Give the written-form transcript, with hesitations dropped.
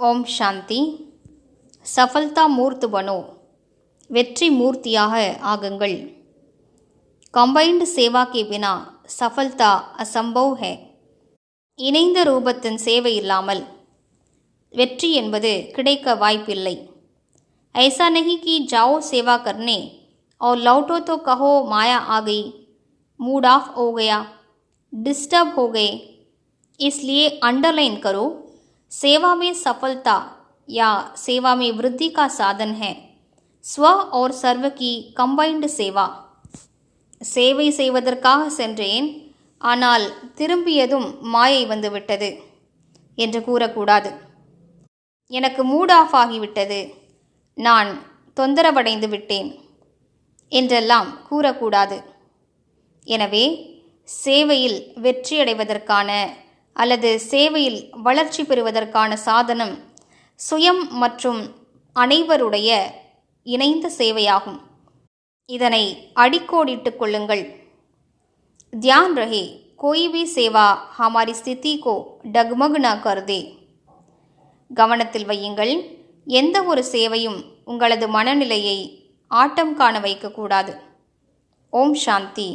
ओम शांति। सफलता मूर्त बनो, வெற்றி மூர்த்தியாக ஆகுங்கள்। கம்பைன்டு சேவா के बिना सफलता असंभव है। இணைந்த ரூபத்தின் சேவை இல்லாமல் வெற்றி என்பது கிடைக்க வாய்ப்பில்லை। ऐसा नहीं कि जाओ सेवा करने और लौटो तो कहो माया आ गई, मूड ऑफ हो गया, डिस्टर्ब हो गए। इसलिए अंडरलाइन करो, सेवा में सफलता या सेवा में वृद्धि का साधन है स्व और सर्व की கம்பைன்டு சேவா। சேவை செய்வதற்காக சென்றேன், ஆனால் திரும்பியதும் மாயை வந்துவிட்டது என்று கூறக்கூடாது। எனக்கு மூட் ஆஃப் ஆகிவிட்டது, நான் தொந்தரவடைந்து விட்டேன் என்றெல்லாம் கூறக்கூடாது। எனவே சேவையில் வெற்றியடைவதற்கான அல்லது சேவையில் வளர்ச்சி பெறுவதற்கான சாதனம் சுயம் மற்றும் அனைவருடைய இணைந்த சேவையாகும்। இதனை அடிக்கோடிட்டுக் கொள்ளுங்கள்। ध्यान रहे, कोई भी सेवा हमारी स्थिति को डगमग न कर दे। கவனத்தில் வையுங்கள், எந்த ஒரு சேவையும் உங்களது மனநிலையை ஆட்டம் காண வைக்கக்கூடாது। ஓம் சாந்தி।